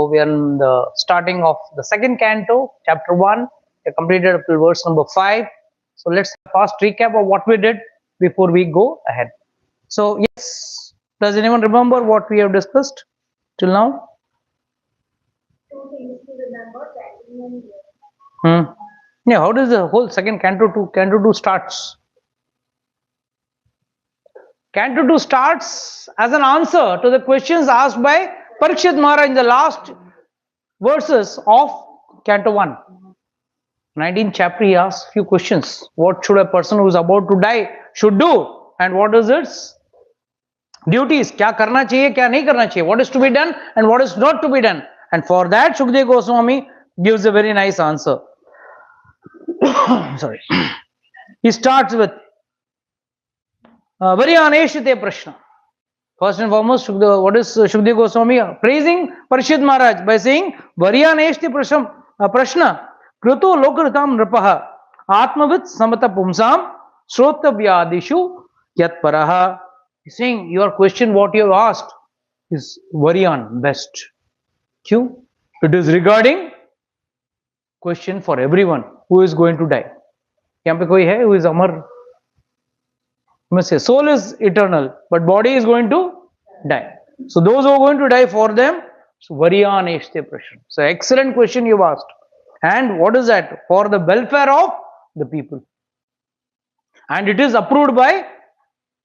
So we are in the starting of the second canto, chapter 1. We completed up till verse number 5. So let's have a fast recap of what we did before we go ahead. So yes, does anyone remember what we have discussed till now? Two things to remember, chanting and Yeah, how does the whole second canto 2 starts? Canto 2 starts as an answer to the questions asked by Parikshit Maharaj in the last verses of Canto 1. 19th chapter, he asks few questions. What should a person who is about to die should do? And what is its duties? Kya karna chahiye, kya nahi karna chahiye? What is to be done and what is not to be done? And for that, Shukdev Goswami gives a very nice answer. Sorry. He starts with very aneshite prashna. First and foremost, what is Shukdev Goswami praising Parikshit Maharaj by saying Varyaneshti prashna Kruto Lokritam Nripaha Atmavit Samata Pumsam Shrotavyadishu Yat Paraha. He's saying your question, what you have asked, is Varyan best. Q. It is regarding question for everyone who is going to die. यहाँ पे कोई है who is amar? Must say soul is eternal, but body is going to die. So those who are going to die, for them, Varyan Eshte Prashna. So excellent question you've asked. And what is that? For the welfare of the people. And it is approved by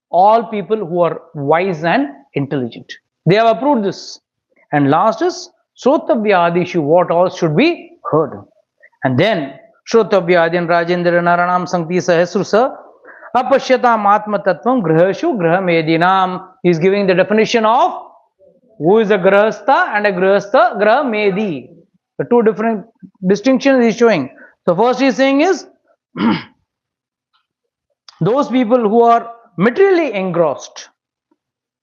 all people who are wise and intelligent. They have approved this. And last is Srotavyadishu, what all should be heard. And then Shrotavyadin Rajendra Naranam Sankti Sahasrusa Apashyatam Atma Tattvam Grahashu Grahamedinam. He is giving the definition of who is a Grahastha and a Grahastha Grahamedi. The two different distinctions he is showing. So first he is saying is those people who are materially engrossed,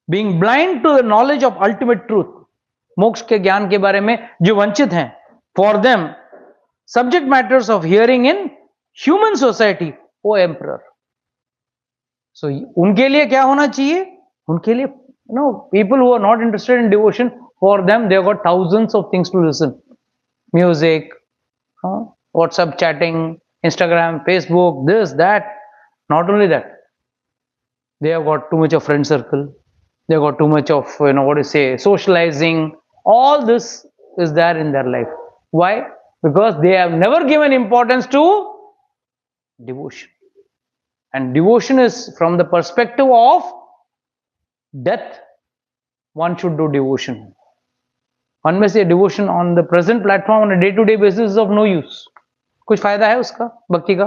being blind to the knowledge of ultimate truth, मोक्ष के ज्ञान के बारे में जो वंचित हैं, for them subject matters of hearing in human society, O emperor. So उनके लिए क्या होना चाहिए? उनके लिए people who are not interested in devotion, for them they have got thousands of things to listen. Music, WhatsApp chatting, Instagram, Facebook, this, that. Not only that, they have got too much of friend circle. They have got too much of, socializing. All this is there in their life. Why? Because they have never given importance to devotion. And devotion is from the perspective of death. One should do devotion. One may say devotion on the present platform on a day-to-day basis is of no use. कुछ फायदा है उसका भक्ति का?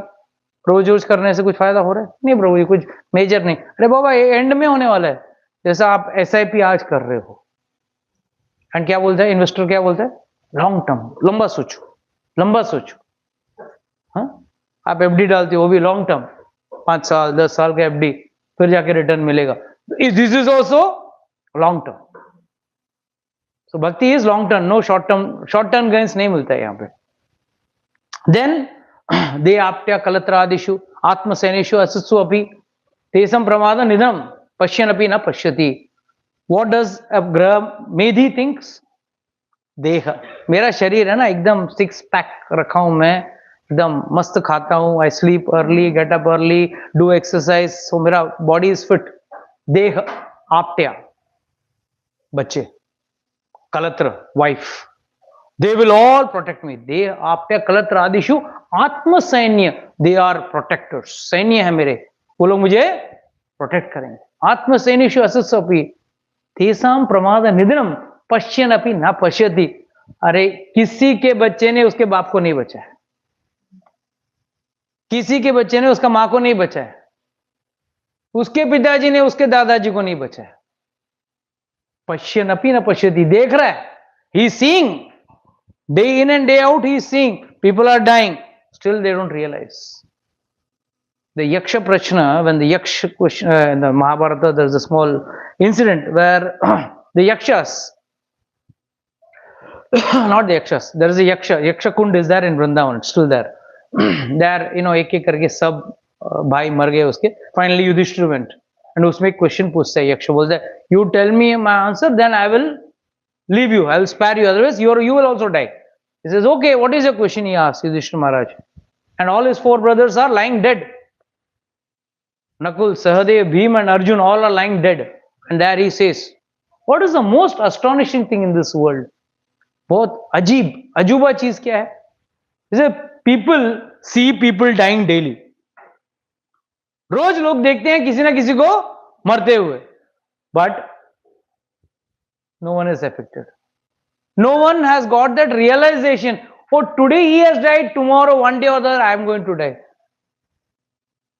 रोज रोज करने से कुछ फायदा हो रहा है? नहीं प्रभु, ये कुछ मेजर नहीं. अरे बाबा, ये एंड में होने वाला है. जैसा आप SIP आज कर रहे हो, एंड क्या बोलता है इन्वेस्टर, क्या बोलता है? लॉन्ग टर्म, लंबा सोचो, लंबा सोचो. हाँ, आप FD डालते हो, वो भी लॉन्ग टर्म, 5 साल 10 साल का FD, फिर जाके रिटर्न मिलेगा. This is also long term. So bhakti is long term, no short term gains नहीं मिलता है यहाँ पे. देन दे आप्त्या कलत्रादिषु आत्मसेनेषु असत्सु अपि तेसम प्रमाद निधम पश्यनपि न पश्यति. व्हाट डज अ ग्रह मेधी थिंक्स? देह, मेरा शरीर है ना, एकदम 6 पैक रखा हूं मैं, एकदम मस्त खाता हूं, I sleep early, get up early, do exercise, so मेरा बॉडी इज फिट. देह आप्त्या, बच्चे, कलत्र wife, they will all protect me. They आपत्या कलत्र आदिशु आत्म सैन्य, they are protectors. सैन्य है मेरे, वो लोग मुझे प्रोटेक्ट करेंगे. आत्म सैन्यशु असत्सपि तेसाम प्रमाद निधनम पश्यन अपि न पश्यति. अरे किसी के बच्चे ने उसके बाप को नहीं बचाया, किसी के बच्चे ने उसका मां को नहीं बचाया, उसके पिताजी ने उसके दादाजी को नहीं बचाया. पश्यन अपि न पश्यति, देख रहा है, he is seeing. Day in and day out he is seeing people are dying, still they don't realize. The Yaksha Prashna, when the Yaksha question in the Mahabharata, there is a small incident where the Yakshas, not the Yakshas, there is a Yaksha Kund is there in Vrindavan, it's still there. There, एक एक करके सब भाई मर गए उसके. Finally Yudhishthir went and उसमें एक क्वेश्चन पूछता है, यक्ष बोलता है, you tell me my answer, then I will leave you. I will spare you. Otherwise, you will also die. He says, okay, what is your question? He asks Yudhishthira Maharaj. And all his 4 brothers are lying dead. Nakul, Sahadev, Bhim and Arjun all are lying dead. And there he says, what is the most astonishing thing in this world? बहुत अजीब अजूबा चीज क्या है? जैसे people see people dying daily. रोज लोग देखते हैं किसी ना किसी को मरते हुए. But no one is affected. No one has got that realization. Oh, today he has died, tomorrow one day or other I am going to die.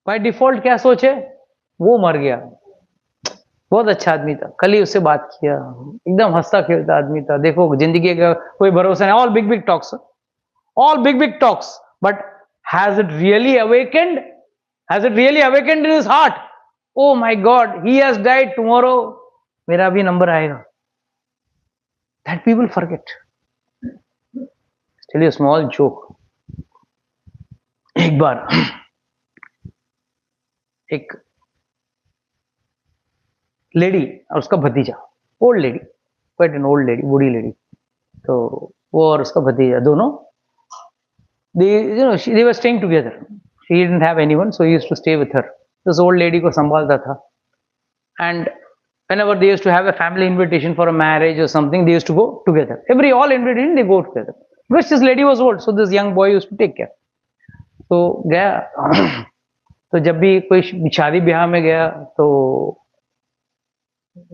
By default क्या सोचे? वो मर गया. बहुत अच्छा आदमी था, कल ही उससे बात किया, एकदम हंसता खेलता आदमी था, देखो जिंदगी का कोई भरोसा नहीं. All big talks, but has it really awakened? Has it really awakened in his heart? Oh my God, he has died, tomorrow मेरा भी नंबर आएगा. That people forget. Tell you a small joke. एक बार एक lady और उसका भतीजा, old lady, quite an old lady, Burhi lady, तो वो और उसका भतीजा दोनों they were staying together. She didn't have anyone, so he used to stay with her. This old lady को संभालता था. And whenever they used to have a family invitation for a marriage or something, they used to go together. All invitation they go together. Which this lady was old, so this young boy used to take care. तो गया तो जब भी कोई शादी ब्याह में गया तो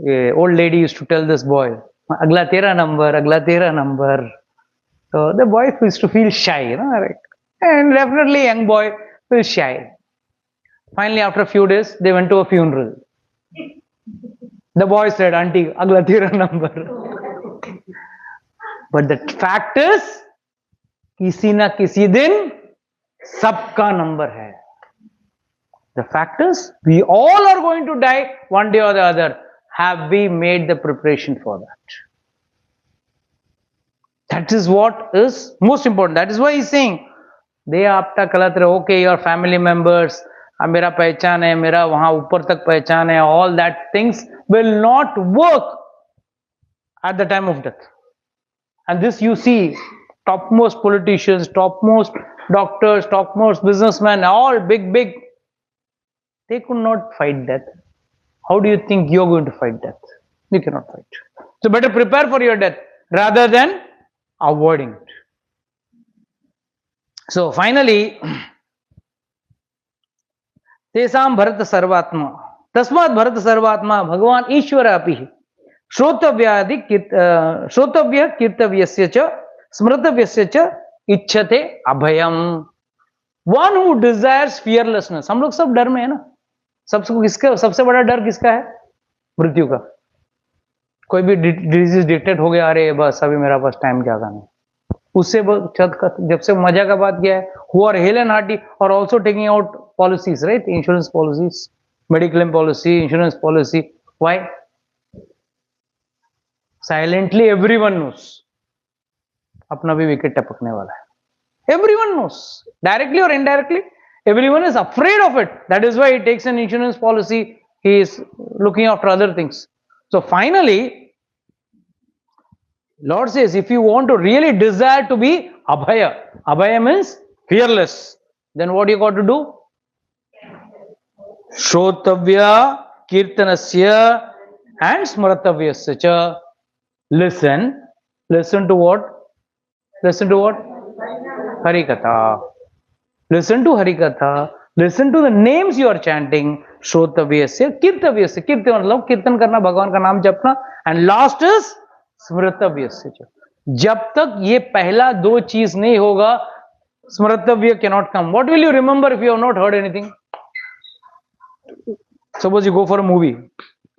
ये old lady used to tell this boy, अगला तेरा number. So the boy used to feel shy, right? And definitely young boy feels shy. Finally, after a few days, they went to a funeral. The boy said, "Auntie, अगला तेरा number." But the fact is, किसी ना किसी दिन सबका number है. The fact is, we all are going to die one day or the other. Have we made the preparation for that? That is what is most important. That is why he's saying, दे आपटा कलत रहे, okay, your family members, मेरा पहचान है, मेरा वहां ऊपर तक पहचान है, all that things will not work at the time of death. And this you see, topmost politicians, topmost doctors, topmost businessmen, all big, they could not fight death. How do you think you're going to fight death? You cannot fight. So better prepare for your death rather than avoiding it. So finally, तेसाम भरत सर्वात्मा, तस्मात् भरत सर्वात्मा भगवान ईश्वर अपि श्रोतव्य कीर्तव्यस्य च स्मृतव्यस्य च इच्छते अभयम. One who desires fearlessness. हम लोग सब डर में है ना. सबसे बड़ा डर किसका है? मृत्यु का. कोई भी डिजीज डिटेक्ट हो गया, अरे बस अभी मेरा पास टाइम क्या था नहीं. उससे जब से मजा का बात क्या है, who are hale and hearty are also taking out policies, right? Insurance policies, medical policy, insurance policy. Why? Silently everyone knows अपना भी विकेट टपकने वाला है. Everyone knows, directly or indirectly, everyone is afraid of it. That is why he takes an insurance policy. He is looking after other things. So finally, Lord says, if you want to really desire to be abhaya means fearless, then what you got to do? Shrotavya kirtanasya and smratavyasya cha. Listen to what? Harikatha. Listen to Harikatha. Listen to the names you are chanting. Shrotavyasya, kirtavyasya. Kirtan मतलब कीर्तन करना, भगवान का नाम जपना. And last is स्मृतव्यस्य. जब तक ये पहला दो चीज नहीं होगा, स्मृतव्य cannot come. What will you remember if you have not heard anything? Suppose you go for a movie,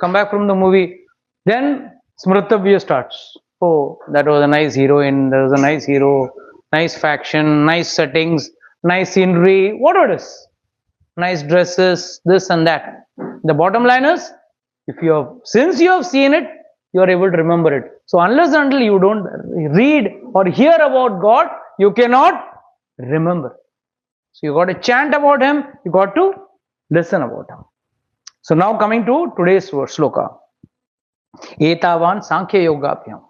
come back from the movie, then smritavya starts. Oh, that was a nice heroine, there was a nice hero, nice faction, nice settings, nice scenery, whatever it is, nice dresses, this and that. The bottom line is, since you have seen it, you are able to remember it. So unless and until you don't read or hear about God, you cannot remember. So you got to chant about him, you got to listen about him. So now coming to today's sloka. Etavan Sankhya Yogabhyam.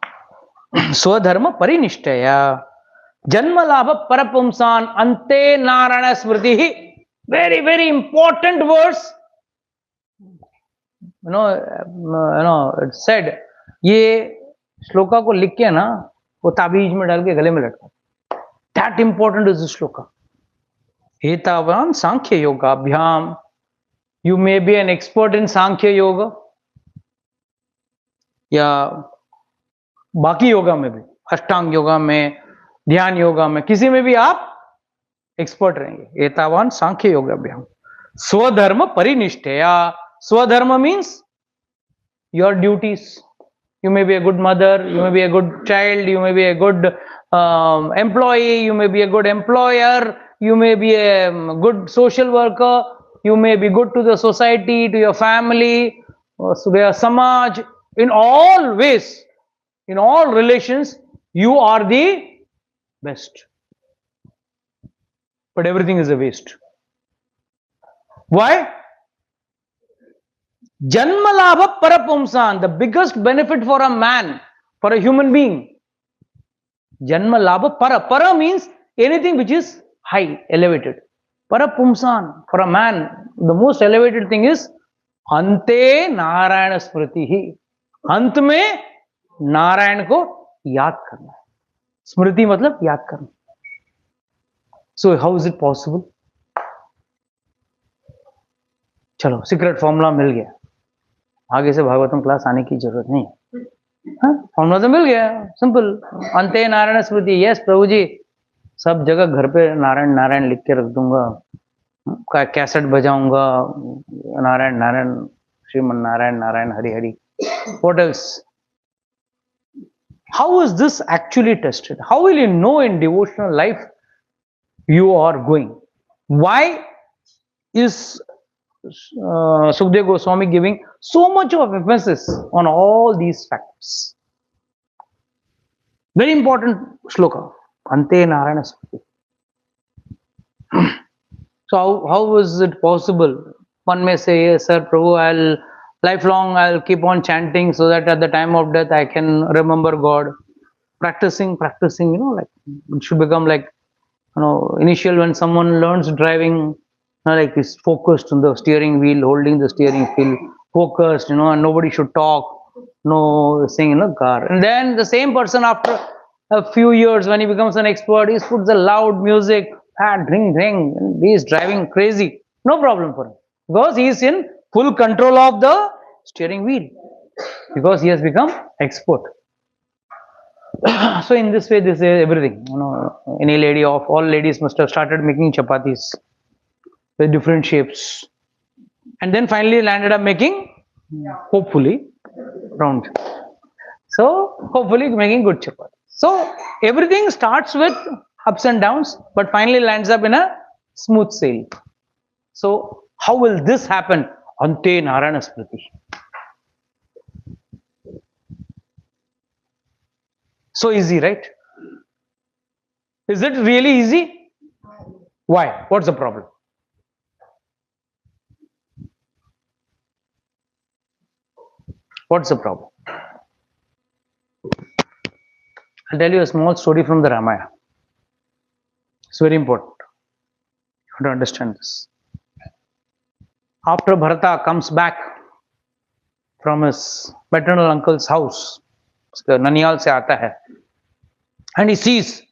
स्वधर्म परिनिष्ठया जन्म लाभ परपुंसान अंते नारायण स्मृति ही. Very very important words. It said. ये श्लोका को लिख के ना वो ताबीज में डाल के गले में लटका. That important is shloka. एतावान सांख्य योगाभ्याम. You may be an expert in Sankhya yoga या बाकी योगा में भी, अष्टांग योगा में, ध्यान योगा में, किसी में भी आप एक्सपर्ट रहेंगे. एतावान सांख्य योगाभ्याम स्वधर्म परिनिष्ठया. स्वधर्म means your duties. You may be a good mother, you may be a good child, you may be a good employee, you may be a good employer, you may be a good social worker, you may be good to the society, to your family, to your samaj. In all ways, in all relations, you are the best. But everything is a waste. Why? Janma labha parapumsan, the biggest benefit for a man, for a human being. Janma labha para means anything which is high, elevated. Parapumsan, for a man, the most elevated thing is ante narayana smriti hi. अंत में नारायण को याद करना है. स्मृति मतलब याद करना. So how is it possible? चलो सीक्रेट फॉर्मूला मिल गया. आगे से भागवतम क्लास आने की जरूरत नहीं. फॉर्मूला तो मिल गया, सिंपल. अंते नारायण स्मृति. यस प्रभु जी, सब जगह घर पे नारायण नारायण लिख के रख दूंगा, कैसेट बजाऊंगा, Narayana Narayana, Shriman Narayana Narayana Hari Hari. What else? How is this actually tested? How will you know in devotional life you are going? Why is Sukdev Goswami giving so much of emphasis on all these factors? Very important shloka. Ante Narayana Smriti. So how is it possible? One may say, yes, sir, Prabhu, lifelong I'll keep on chanting so that at the time of death I can remember God. Practicing, like it should become like, initial when someone learns driving, like he's focused on the steering wheel, holding the steering wheel, focused, and nobody should talk, no sing in a car. And then the same person after a few years, when he becomes an expert, he puts the loud music, ring, and he is driving crazy. No problem for him, because he is in full control of the steering wheel, because he has become expert. So in this way, this is everything. Any lady of all ladies must have started making chapatis with different shapes, and then finally landed up making, hopefully, round. So hopefully making good chapati. So everything starts with ups and downs, but finally lands up in a smooth sail. So how will this happen? Ante Narayana Smriti. So easy, right? Is it really easy? Why? What's the problem? What's the problem? I'll tell you a small story from the Ramayana. It's very important. You have to understand this. After Bharata comes back from his maternal uncle's house, Naniyal se aata hai, and he sees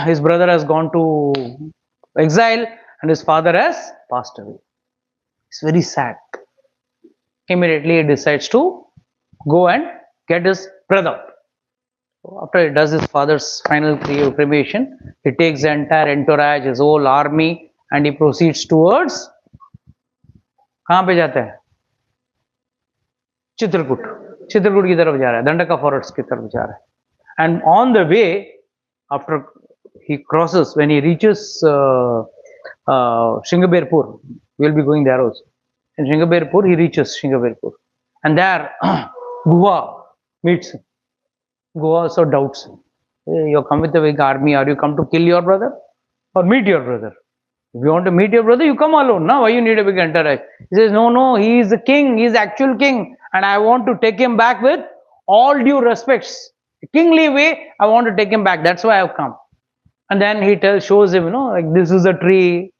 his brother has gone to exile and his father has passed away. It's very sad. Immediately he decides to go and get his brother. So after he does his father's final cremation, he takes the entire entourage, his whole army, and he proceeds towards, कहाँ पे जाता है? चित्रकूट की तरफ जा रहा है, दंडका forest की तरफ जा रहा है. And on the way, after he crosses, when he reaches Shingaberpur, we will be going there also. In Shingaberpur, he reaches Shingaberpur, and there Guha meets him. Guha also doubts him. Hey, you come with a big army. Are you come to kill your brother or meet your brother? If you want to meet your brother, you come alone. Now, why you need a big entourage? He says, no, he is the king. He is the actual king, and I want to take him back with all due respects. kingly way, I want to take him back. That's why I've come. And then he shows him, like this is a tree,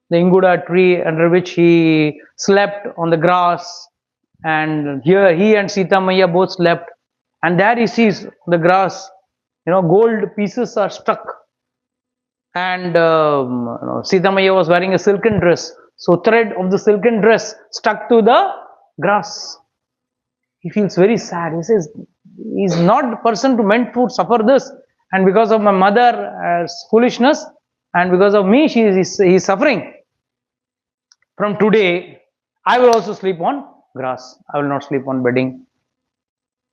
the Inguda tree under which he slept on the grass. And here he and Sita Maya both slept. And there he sees the grass, gold pieces are stuck. And Sita Maya was wearing a silken dress. So thread of the silken dress stuck to the grass. He feels very sad. He says, he's not the person to meant to suffer this. And because of my mother's foolishness, and because of me, he's suffering. From today, I will also sleep on grass. I will not sleep on bedding.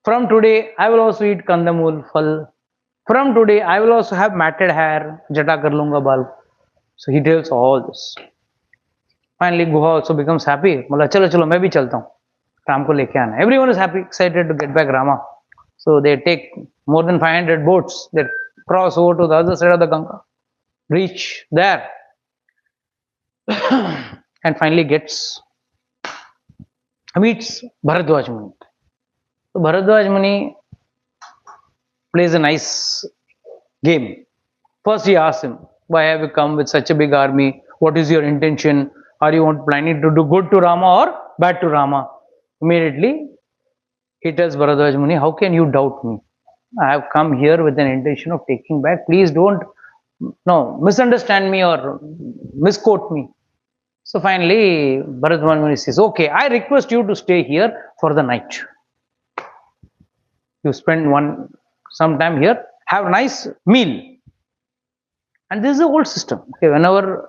From today, I will also eat kandamul, phal. From today, I will also have matted hair. Jata kar lunga bal. So he tells all this. Finally, Guha also becomes happy. Bola, chalo, chalo, मैं भी चलता हूँ. राम को लेके आना. Everyone is happy, excited to get back Rama. So they take more than 500 boats. They cross over to the other side of the Ganga, reach there, and finally meets Bharadwaj Muni. So Bharadwaj Muni plays a nice game. First he asks him, why have you come with such a big army? What is your intention? Are you planning to do good to Rama or bad to Rama? Immediately he tells Bharadwaj Muni, how can you doubt me? I have come here with an intention of taking back. Please don't misunderstand me or misquote me. So finally Bharadwaj Muni says, okay, I request you to stay here for the night. You spend some time here, have a nice meal. And this is the old system. Okay, whenever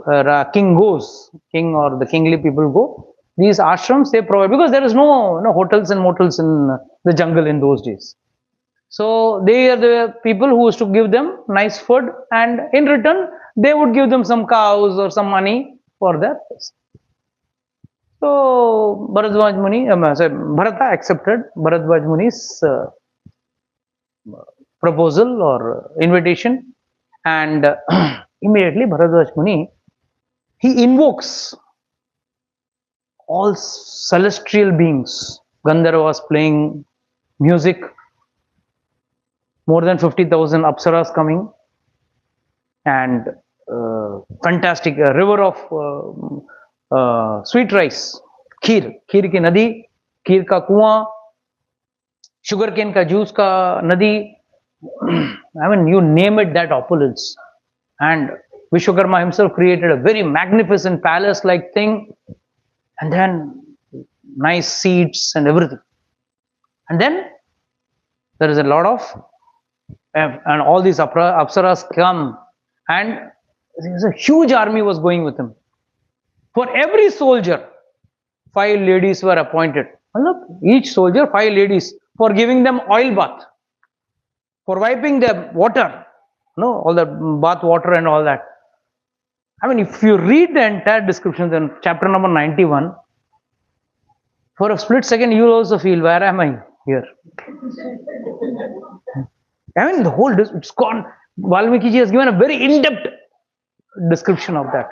a king or the kingly people go, these ashrams they provide, because there is no hotels and motels in the jungle in those days. So they are the people who used to give them nice food, and in return they would give them some cows or some money for their place. So Bharadwaj Muni, Bharata accepted Bharadwaj Muni's proposal or invitation, and immediately Bharadwaj Muni, he invokes all celestial beings. Gandharvas playing music, more than 50,000 apsaras coming, and fantastic river of sweet rice, kheer ki nadi, kheer ka kuan, sugarcane ka juice ka nadi. I mean, you name it, that opulence. And Vishwakarma himself created a very magnificent palace-like thing, and then nice seats and everything. And then there is a lot of, and all these apsaras come, and a huge army was going with him. For every soldier, 5 ladies were appointed. Each soldier, 5 ladies, for giving them oil bath, for wiping the water, all the bath water and all that. I mean, if you read the entire description, then chapter number 91, for a split second, you will also feel, where am I here? I mean, the whole, it's gone. Valmiki ji has given a very in-depth description of that.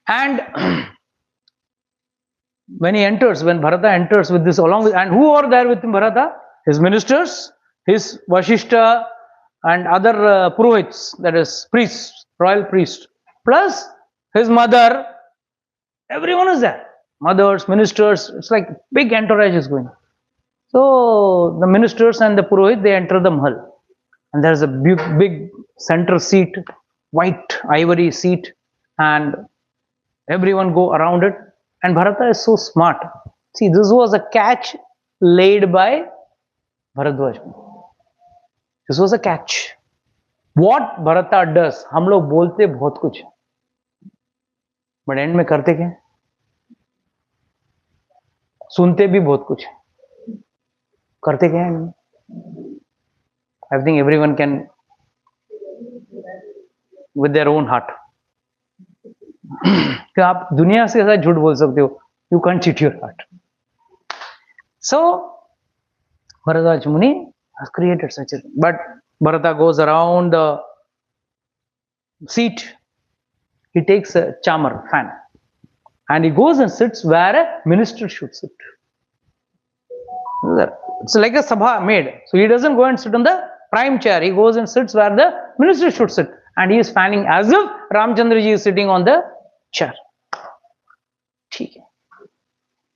And when Bharata enters with this along with, and who are there with him, Bharata? His ministers, his Vashishta, and other Purohits, that is priests, royal priests, plus his mother. Everyone is there. Mothers, ministers, it's like big entourage is going. So the ministers and the Purohit, they enter the Mahal. And there's a big center seat, white ivory seat, and everyone go around it. And Bharata is so smart. See, this was a catch laid by Bharadwaj. This was a catch. What Bharata does, हम लोग बोलते बहुत कुछ, but end में करते क्या? सुनते भी बहुत कुछ, करते क्या है? I think everyone can, with their own heart. कि आप दुनिया से ऐसा झूठ बोल सकते हो, you can't cheat your heart. So Bharadwaj Muni has created such a thing. But Bharata goes around the seat. He takes a chamar, fan, and he goes and sits where a minister should sit. It's like a sabha made. So he doesn't go and sit on the prime chair. He goes and sits where the minister should sit, and he is fanning as if Ramchandra ji is sitting on the chair.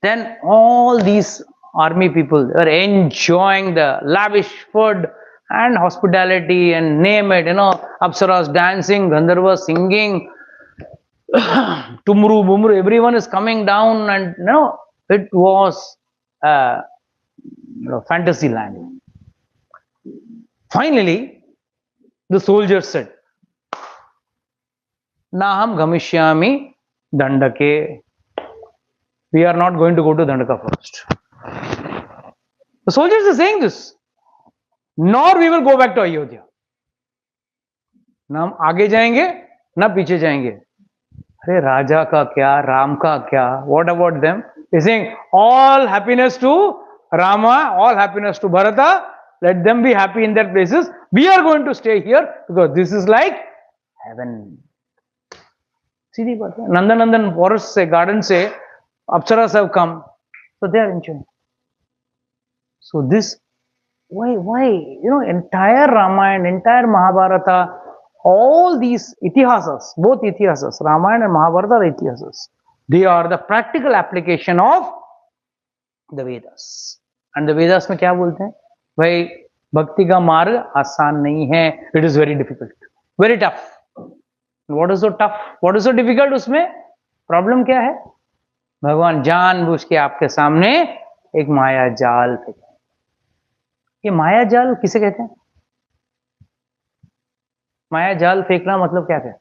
Then all these army people are enjoying the lavish food and hospitality and name it, Apsaras dancing, Gandharva singing, Tumru, Bumru, everyone is coming down, and it was fantasy land. Finally, the soldiers said, Naham Gamishyami Dandake. We are not going to go to Dandaka first. The soldiers are saying this. Nor we will go back to Ayodhya. ना हम आगे जाएंगे ना पीछे जाएंगे. अरे राजा का क्या, राम का क्या? What about them? He's saying all happiness to Rama, all happiness to Bharata. Let them be happy in their places. We are going to stay here because this is like heaven. सीधी बात है. नंदन forest से, garden से Apsaras have come, so they are enjoying. So this, why? Entire Ramayana, entire Mahabharata, all these itihasas, both itihasas, Ramayana and Mahabharata are itihasas. They are the practical application of the Vedas. And the Vedas में क्या बोलते हैं? भाई भक्ति का मार्ग आसान नहीं है. It is very difficult, very tough. What is so tough? What is so difficult? उसमें प्रॉब्लम क्या है? भगवान जानबूझ के आपके सामने एक माया जाल फेंके. ये माया जाल किसे कहते हैं? माया जाल फेंकना मतलब क्या है?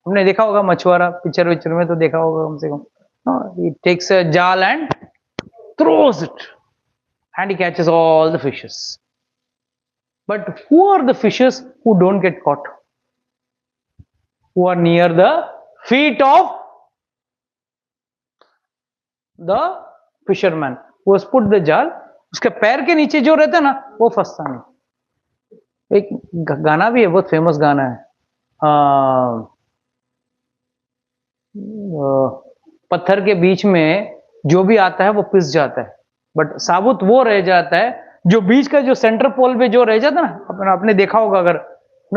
हमने देखा होगा मछुआरा पिक्चर में, तो देखा होगा कम से कम. He takes a jal and throws it, and he catches all the fishes. But who are the fishes who don't get caught? Who are near the feet of the fisherman who has put the jal. उसके पैर के नीचे जो रहता है ना, वो फंसता नहीं. एक गाना भी है, बहुत फेमस गाना है, पत्थर के बीच में जो भी आता है वो पिस जाता है, बट साबुत वो रह जाता है जो बीच का जो सेंटर पोल पे जो रह जाता है ना. आपने देखा होगा अगर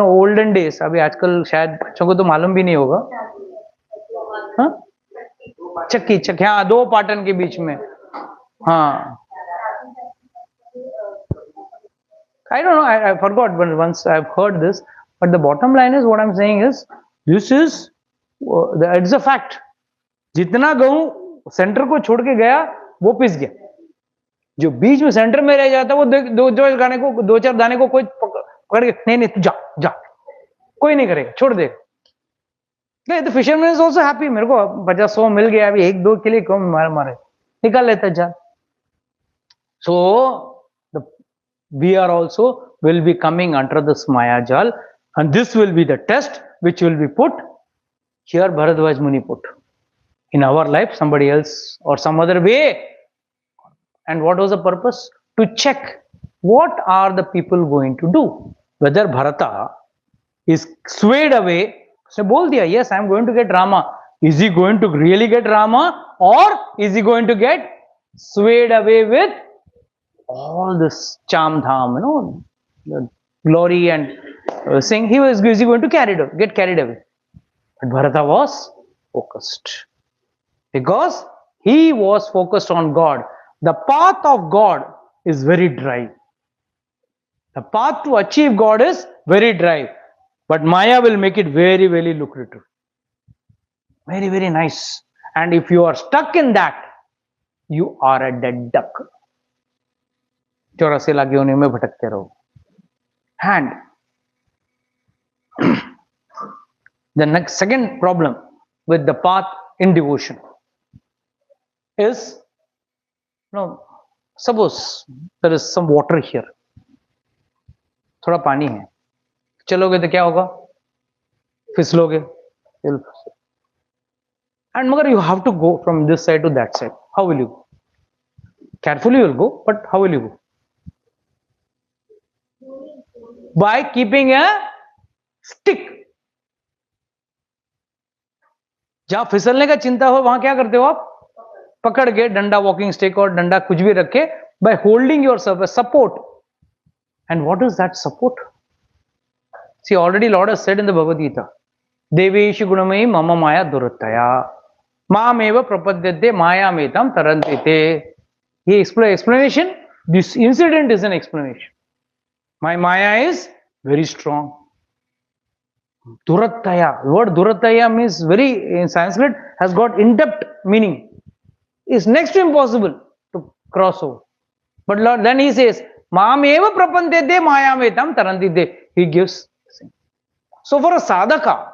ओल्डन डेज, अभी आजकल शायद बच्चों को तो मालूम भी नहीं होगा. हाँ, चक्की, हाँ, दो पाटन के बीच में. हाँ, I don't know, I forgot, but once I've heard this. But the bottom line is, what I'm saying is, this is, it's a fact. जितना गेहूं सेंटर को छोड़ के गया वो पिस गया. जो बीच में सेंटर में रह जाता है वो दो चार दाने को कोई पकड़ के, नहीं तू जा, कोई नहीं करेगा, छोड़ दे. The fisherman is also happy. मेरे को 50-100 मिल गया, अभी 1-2 के लिए क्यों मारे, निकाल लेता है जाल. So we are also will be coming under this Maya Jal, and this will be the test which will be put here. Bharadwaj Muni put in our life, somebody else or some other way. And what was the purpose? To check what are the people going to do. Whether Bharata is swayed away. उसने बोल दिया, yes, I am going to get Rama. Is he going to really get Rama, or is he going to get swayed away with all this charm dham, the glory and saying he was going to get carried away. But Bharata was focused because he was focused on God. The path of God is very dry. The path to achieve God is very dry, but Maya will make it very, very lucrative, very, very nice. And if you are stuck in that, you are a dead duck. 84 lakh योनि में भटकते रहो. And the second problem with the path in devotion is, suppose there is some water here, थोड़ा पानी है, चलोगे तो क्या होगा? फिसलोगे. And मगर you have to go from this side to that side. How will you go? Carefully you will go, but how will you go? By keeping a stick. जहां फिसलने का चिंता हो वहां क्या करते हो आप? पकड़ के डंडा, वॉकिंग स्टिक और डंडा कुछ भी रख के by holding yourself as support. And what is that support? See, already Lord has said in the Bhagavad Gita, Deveshu gunamai mama maya durattaya mameva prapadyate maya metam tarantite. He explanation. This incident is an explanation. My maya is very strong. Durattaya. The word durattaya means very, in Sanskrit, has got in-depth meaning. It's next to impossible to cross over. But Lord, then he says, Mameva prapandyate mayametam tarantite. He gives. So for a sadhaka,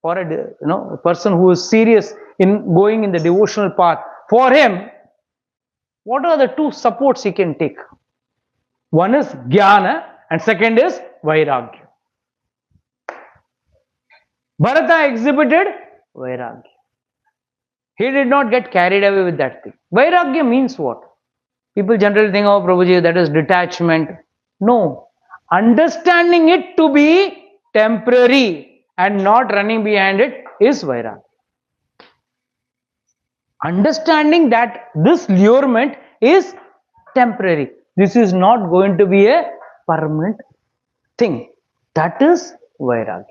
for a person who is serious in going in the devotional path, for him, what are the two supports he can take? One is jnana and second is vairagya. Bharata exhibited vairagya. He did not get carried away with that thing. Vairagya means what? People generally think, oh, Prabhuji, that is detachment. No. Understanding it to be temporary and not running behind it is vairagya. Understanding that this lurement is temporary. This is not going to be a permanent thing. That is vairagya.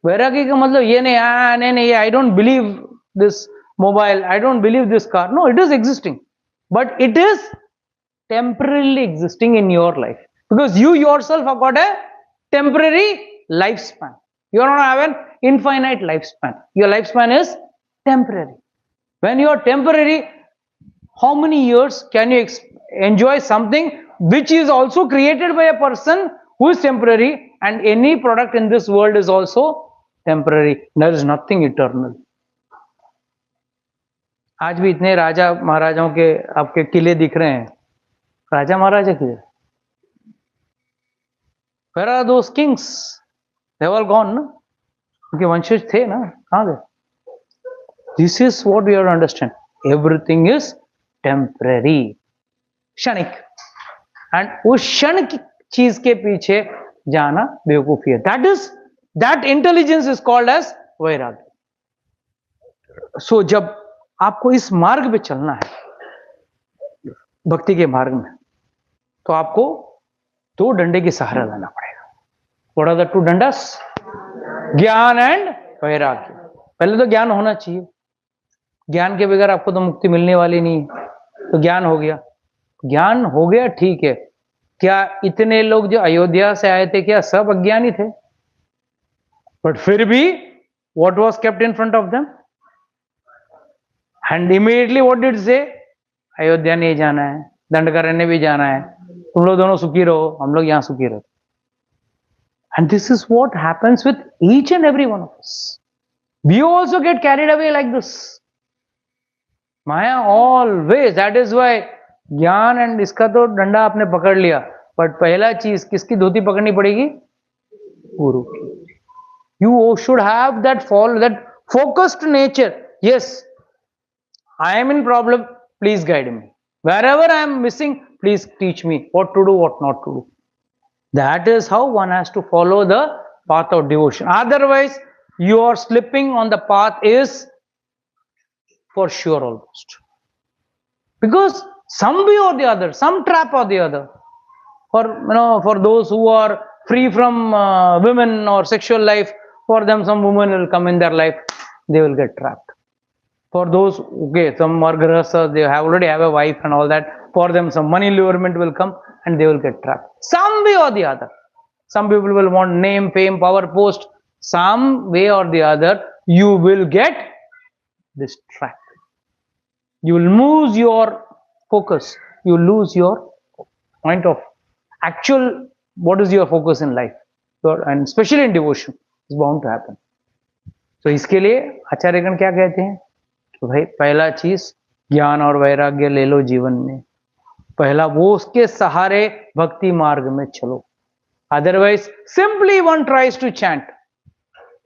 वैराग्य का मतलब ये नहीं I don't believe this mobile, I don't believe this car. No, it is existing, but it is temporarily existing in your life because you yourself have got a temporary lifespan. You don't have an infinite lifespan. Your lifespan is temporary. When you are temporary, how many years can you enjoy something which is also created by a person who is temporary, and any product in this world is also temporary. There is nothing eternal. आज भी इतने राजा महाराजाओं के आपके किले दिख रहे हैं, राजा महाराजा किले. Where are those kings? They have all gone, ना? उनके वंशज थे ना, कहाँ गए? This is what we have to understand. Everything is temporary, क्षणिक, and उस क्षण की चीज के पीछे जाना बेवकूफी है. That intelligence is called as vairagya. So जब आपको इस मार्ग पे चलना है, भक्ति के मार्ग में, तो आपको दो डंडे के सहारा लेना पड़ेगा. What are the two dandas? ज्ञान एंड वैराग्य. पहले तो ज्ञान होना चाहिए. ज्ञान के बगैर आपको तो मुक्ति मिलने वाली नहीं. तो ज्ञान हो गया. ज्ञान हो गया, ठीक है. क्या इतने लोग जो अयोध्या से आए थे, क्या सब अज्ञानी थे? But फिर भी what was kept in front of them? And immediately what did it say? Ayodhya नहीं जाना है, दंडकारण्य भी जाना है, तुम लोग दोनों सुखी रहो, हम लोग यहाँ सुखी रहो. And this is what happens with each and every one of us. We also get carried away like this. Maya always. That is why ज्ञान एंड इसका तो डंडा आपने पकड़ लिया, बट पहला चीज किसकी धोती पकड़नी पड़ेगी? गुरु की. You should have that focused nature. Yes, I am in problem. Please guide me. Wherever I am missing, please teach me what to do, what not to do. That is how one has to follow the path of devotion. Otherwise, you are slipping on the path is for sure almost. Because some way or the other, some trap or the other, for those who are free from women or sexual life, for them some woman will come in their life, they will get trapped. For those, okay, some are grahasthas, they already have a wife and all that, for them some money lurement will come and they will get trapped. Some way or the other. Some people will want name, fame, power, post. Some way or the other, you will get distracted. You will lose your focus. You will lose your point of actual, what is your focus in life? And especially in devotion, is bound to happen. So इसके लिए आचार्यगण क्या कहते हैं? तो भाई पहला चीज ज्ञान और वैराग्य ले लो जीवन में. पहला वो उसके सहारे भक्ति मार्ग में चलो. Otherwise, simply one tries to chant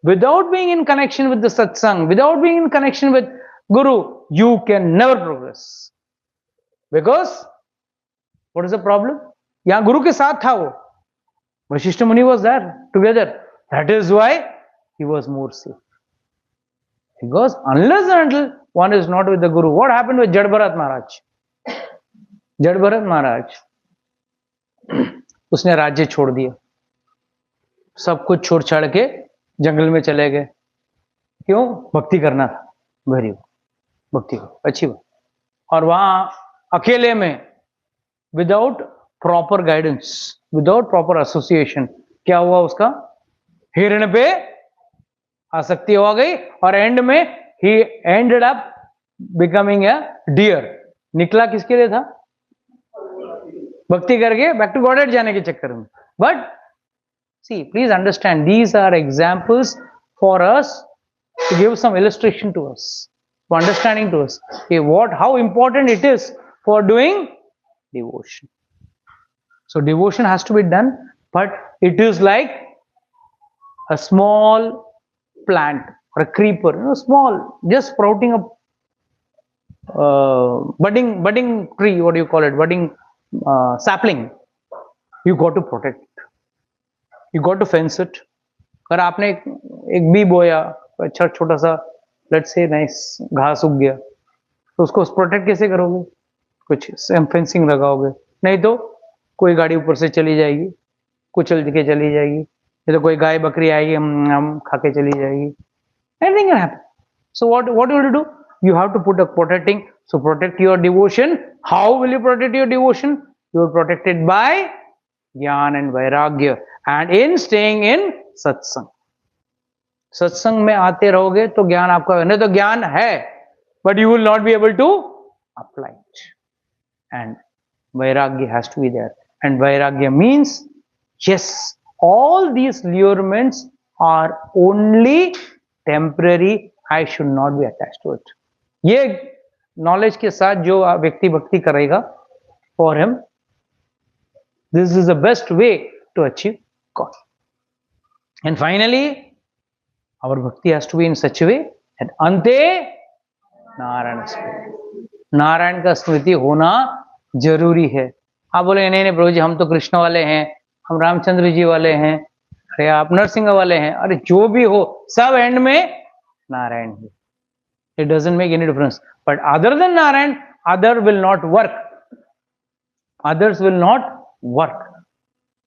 without being in connection with the satsang, without being in connection with Guru, you can never progress. Because what is the problem? यहाँ गुरु के साथ था वो. Vasishtha Muni was there together. That is why he was more safe. Because unless and until one is not with the Guru, what happened with Jad Bharat Maharaj? जड़ भरत महाराज, उसने राज्य छोड़ दिया, सब कुछ छोड़ छाड़ के जंगल में चले गए। क्यों? भक्ति करना था। वेरी गुड, भक्ति हो, अच्छी बात। और वहां अकेले में, without proper guidance, without proper association, क्या हुआ उसका? हिरण पे आसक्ति हो गई और एंड में ही ended up becoming a dear. निकला किसके लिए था? भक्ति करके बैक टू गॉडेड जाने के चक्कर में। But see, please understand, these are examples for us to give some illustration to us, for understanding to us, okay, how important it is for doing devotion. So devotion has to be done, but it is like a small plant or a creeper, small, just sprouting up, budding tree, what do you call it, budding sapling. You got to protect it, you got to fence it. अगर आपने एक B बोया, अच्छा छोटा सा, let's say nice घास उग गया, तो उसको प्रोटेक्ट कैसे करोगे? कुछ फेंसिंग लगाओगे, नहीं तो कोई गाड़ी ऊपर से चली जाएगी, कुचल के चली जाएगी, नहीं तो कोई गाय बकरी आएगी, हम खा के चली जाएगी, anything can happen. So what you will do? You have to put a protecting. So protect your devotion. How will you protect your devotion? You will protect it by ज्ञान and vairagya, and in staying in सत्संग. सत्संग में आते रहोगे तो ज्ञान आपका, नहीं तो ज्ञान है but you will not be able to apply it. And vairagya has to be there. And vairagya means yes, all these allurements are only temporary. I should not be attached to it. ये नॉलेज के साथ जो व्यक्ति भक्ति करेगा, for him this is the best way to achieve God. And finally, our bhakti has to be in such a way that ante Narayan स्मृति, नारायण का स्मृति होना जरूरी है. आप बोले नहीं नहीं प्रभु जी, हम तो कृष्ण वाले हैं, हम रामचंद्र जी वाले हैं, अरे आप नरसिंह वाले हैं, अरे जो भी हो, सब एंड में नारायण ही. It doesn't make any difference. But other than Narayana, other will not work, others will not work.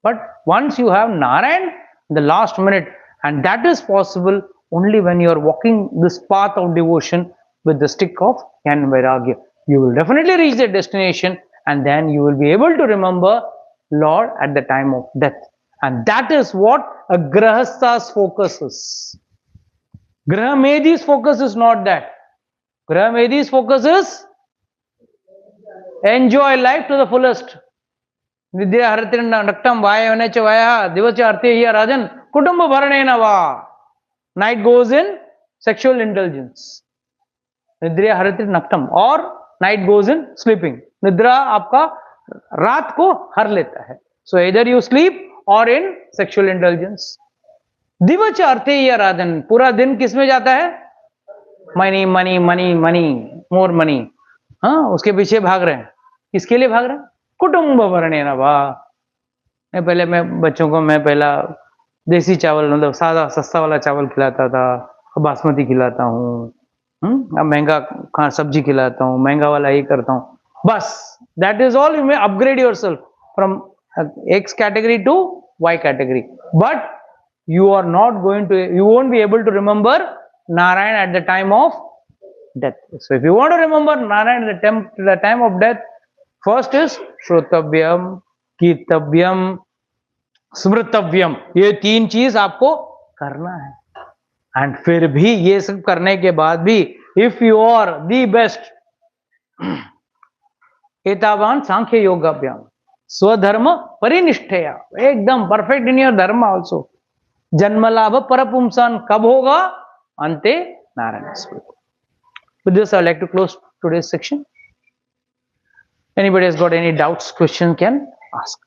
But once you have Narayan, the last minute, and that is possible only when you are walking this path of devotion with the stick of Jnana and Vairagya. You will definitely reach the destination, and then you will be able to remember Lord at the time of death. And that is what a Grahasta's focus is. Grahamedi's focus is not that. Grahamedi's focus is enjoy life to the fullest. विद्या हरतिर्न नक्तम वायवने च वायः दिवस अर्थे ही राजन कुटुंब भरणेन वा. Night goes in sexual intelligence. निद्रा हरतिर नक्तम, और night goes in sleeping. निद्रा आपका रात को हर लेता है. सो इधर यू स्लीप और इन सेक्सुअल इंटेलिजेंस. दिवस अर्थे ही राजन, पूरा दिन किसमें जाता है? Money money money money, more money. हाँ, उसके पीछे भाग रहे हैं. किसके लिए भाग रहे हैं? कुटुंब भरणेन वा. पहले मैं बच्चों को मैं पहला देसी चावल, मतलब सादा सस्ता वाला चावल खिलाता था, बासमती खिलाता हूँ, अब महंगा सब्जी खिलाता हूँ, महंगा वाला ही करता हूँ. बस that is all. You may upgrade yourself from X category to Y category, but you are not going to, you won't be able to remember Narayan at the time of death. So if you want to remember Narayan at the time of death, first is Shrutavyam, Kirtavyam, Smritavyam. ये तीन चीज आपको करना है. And फिर भी ये सब करने के बाद भी, if you are the best, एतावान सांख्य योगाभ्याम स्वधर्म परिनिष्ठया, एकदम परफेक्ट इन योर धर्म ऑल्सो. जन्म लाभ परपुंसान कब होगा? अंते नारायण स्मृति. With this, I would like to close today's section. Anybody has got any doubts, question can ask.